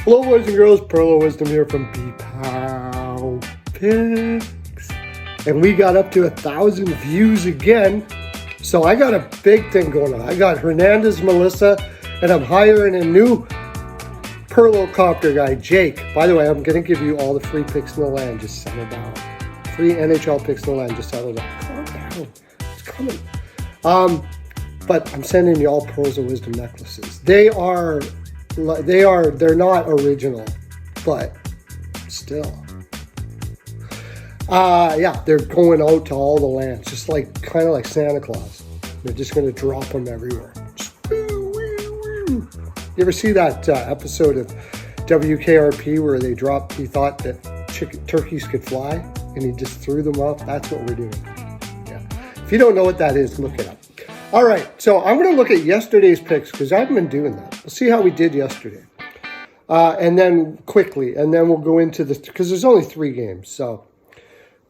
Hello, boys and girls. Pearl of Wisdom here from P-Pow Picks. And we got up to 1,000 views again. So I got a big thing going on. I got Hernandez Melissa, and I'm hiring a new Perlocopter guy, Jake. By the way, I'm going to give you all the free picks in the land. Just settle down. Free NHL picks in the land. Just settle down. Calm down. It's coming. But I'm sending you all Pearls of Wisdom necklaces. They're not original, but still. Yeah, they're going out to all the lands, just kind of like Santa Claus. They're just going to drop them everywhere. You ever see that episode of WKRP where he thought that turkeys could fly and he just threw them up? That's what we're doing. Yeah. If you don't know what that is, look it up. All right, so I'm going to look at yesterday's picks because I haven't been doing that. We'll see how we did yesterday. And then quickly, and then we'll go into because there's only 3 games. So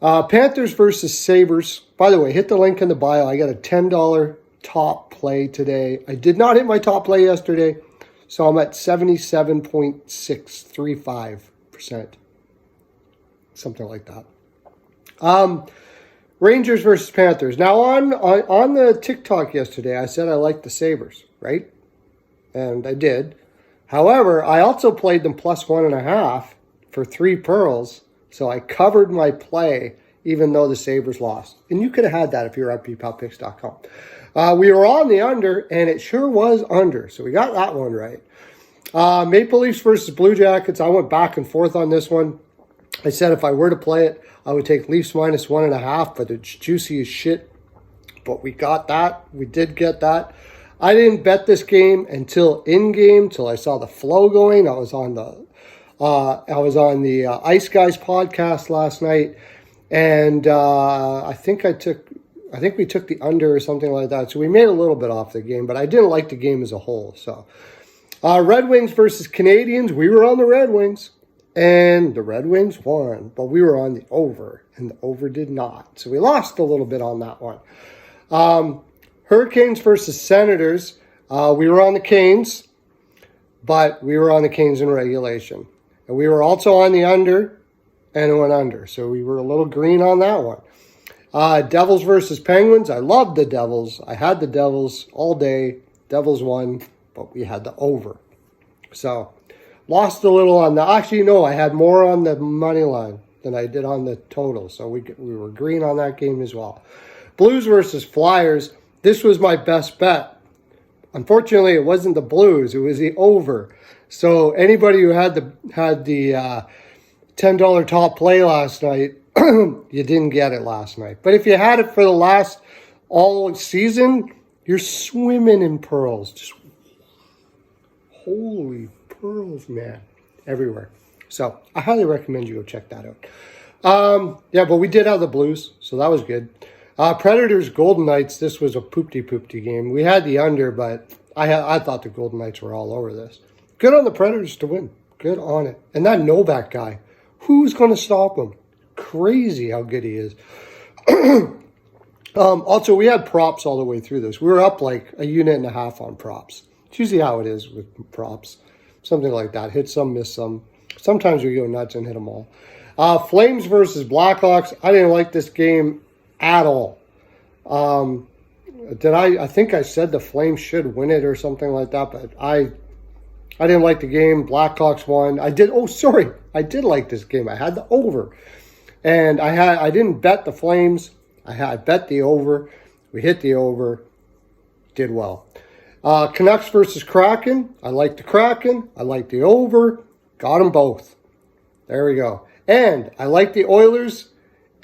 Panthers versus Sabres. By the way, hit the link in the bio. I got a $10 top play today. I did not hit my top play yesterday, so I'm at 77.635%. Something like that. Rangers versus Panthers. Now, on the TikTok yesterday, I said I liked the Sabres, right? And I did. However, I also played them plus 1.5 for 3 pearls, so I covered my play even though the Sabres lost. And you could have had that if you're at ppalpicks.com. We were on the under, and it sure was under, so we got that one right. Maple Leafs versus Blue Jackets. I went back and forth on this one. I said if I were to play it, I would take Leafs minus 1.5, but it's juicy as shit. But we got that. We did get that. I didn't bet this game until in-game, till I saw the flow going. I was on the Ice Guys podcast last night, and I think we took the under or something like that. So we made a little bit off the game, but I didn't like the game as a whole. So Red Wings versus Canadians. We were on the Red Wings. And the Red Wings won, but we were on the over, and the over did not. So we lost a little bit on that one. Hurricanes versus Senators. We were on the Canes, but we were on the Canes in regulation. And we were also on the under, and it went under. So we were a little green on that one. Devils versus Penguins. I love the Devils. I had the Devils all day. Devils won, but we had the over. So lost a little on the... Actually, no, I had more on the money line than I did on the total. So we were green on that game as well. Blues versus Flyers. This was my best bet. Unfortunately, it wasn't the Blues. It was the over. So anybody who had the $10 top play last night, you didn't get it last night. But if you had it for the last all season, you're swimming in pearls. Just holy pearls, man, everywhere. So I highly recommend you go check that out. Yeah, but we did have the Blues, so that was good. Predators, Golden Knights. This was a poopty game. We had the under, but I thought the Golden Knights were all over this. Good on the Predators to win. Good on it. And that Novak guy, who's going to stop him? Crazy how good he is. Also, we had props all the way through this. We were up like 1.5 units on props. It's usually how it is with props. Something like that. Hit some, miss some. Sometimes we go nuts and hit them all. Flames versus Blackhawks. I didn't like this game at all. I think I said the Flames should win it or something like that, but I didn't like the game. Blackhawks won. I did like this game. I had the over. And I didn't bet the Flames. I bet the over. We hit the over. Did well. Canucks versus Kraken. I like the Kraken. I like the over. Got them both. There we go. And I like the Oilers,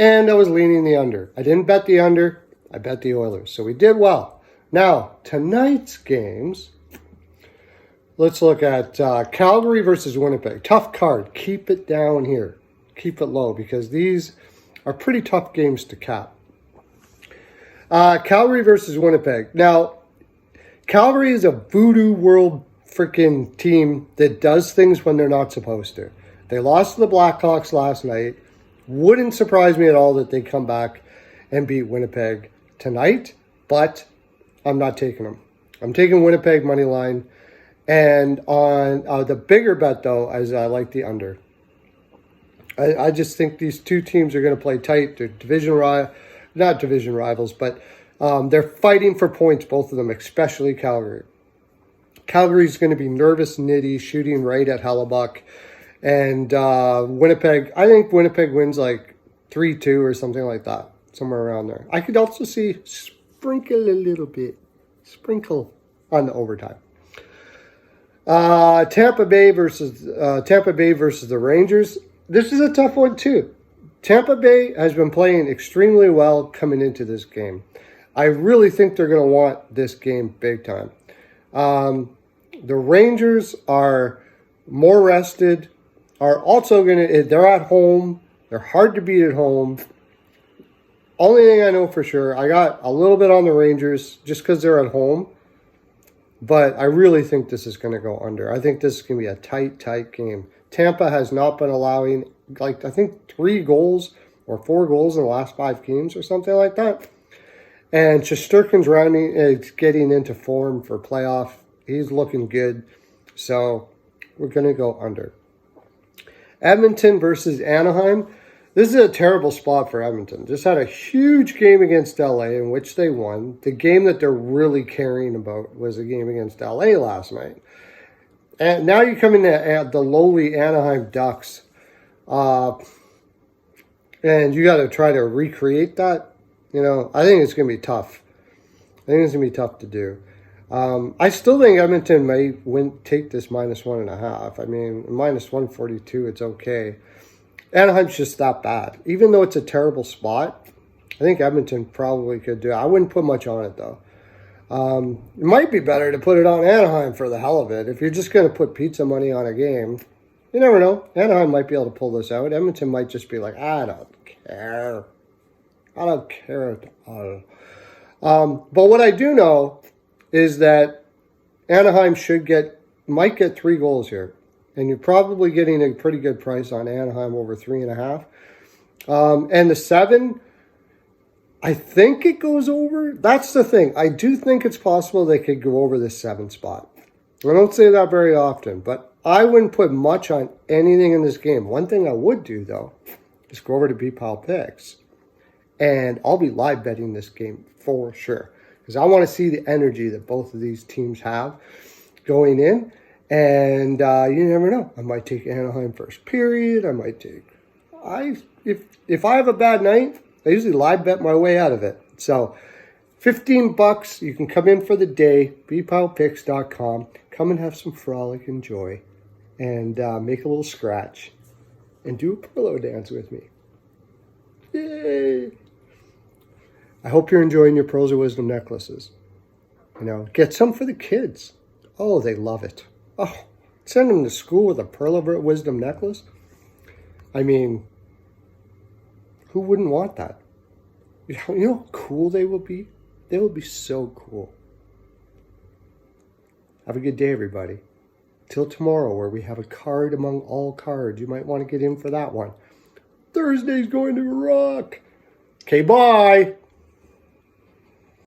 and I was leaning the under. I didn't bet the under. I bet the Oilers. So we did well. Now, tonight's games, let's look at Calgary versus Winnipeg. Tough card. Keep it down here. Keep it low because these are pretty tough games to cap. Calgary versus Winnipeg. Now, Calgary is a voodoo world freaking team that does things when they're not supposed to. They lost to the Blackhawks last night. Wouldn't surprise me at all that they come back and beat Winnipeg tonight, but I'm not taking them. I'm taking Winnipeg money line, And on the bigger bet, though, is I like the under. I just think these two teams are going to play tight. They're not division rivals, but they're fighting for points, both of them, especially Calgary. Calgary's going to be nervous, nitty, shooting right at Hellebuck. And Winnipeg, I think Winnipeg wins like 3-2 or something like that, somewhere around there. I could also see sprinkle a little bit, on the overtime. Tampa Bay versus the Rangers. This is a tough one too. Tampa Bay has been playing extremely well coming into this game. I really think they're going to want this game big time. The Rangers are more rested, are also they're at home. They're hard to beat at home. Only thing I know for sure, I got a little bit on the Rangers just because they're at home. But I really think this is going to go under. I think this is going to be a tight game. Tampa has not been allowing, I think 3 goals or 4 goals in the last 5 games or something like that. And Shesterkin's getting into form for playoff. He's looking good. So we're going to go under. Edmonton versus Anaheim. This is a terrible spot for Edmonton. Just had a huge game against LA in which they won. The game that they're really caring about was a game against LA last night. And now you come into the lowly Anaheim Ducks. And you got to try to recreate that. I think it's going to be tough. I think it's going to be tough to do. I still think Edmonton may take this -1.5. I mean, -142, it's okay. Anaheim's just that bad. Even though it's a terrible spot, I think Edmonton probably could do it. I wouldn't put much on it, though. It might be better to put it on Anaheim for the hell of it. If you're just going to put pizza money on a game, you never know. Anaheim might be able to pull this out. Edmonton might just be like, I don't care. I don't care at all. But what I do know is that Anaheim might get 3 goals here. And you're probably getting a pretty good price on Anaheim over 3.5. And the 7, I think it goes over. That's the thing. I do think it's possible they could go over the 7 spot. I don't say that very often, but I wouldn't put much on anything in this game. One thing I would do, though, is go over to B-Pile Picks. And I'll be live betting this game for sure. Because I want to see the energy that both of these teams have going in. And you never know. I might take Anaheim first period. I might take... If I have a bad night, I usually live bet my way out of it. So $15, you can come in for the day, bpilepicks.com. Come and have some frolic and joy. And make a little scratch. And do a pillow dance with me. Yay! I hope you're enjoying your Pearls of Wisdom necklaces. Get some for the kids. Oh, they love it. Oh, send them to school with a Pearl of Wisdom necklace? I mean, who wouldn't want that? You know how cool they will be? They will be so cool. Have a good day, everybody. Till tomorrow, where we have a card among all cards. You might want to get in for that one. Thursday's going to rock. Okay, bye.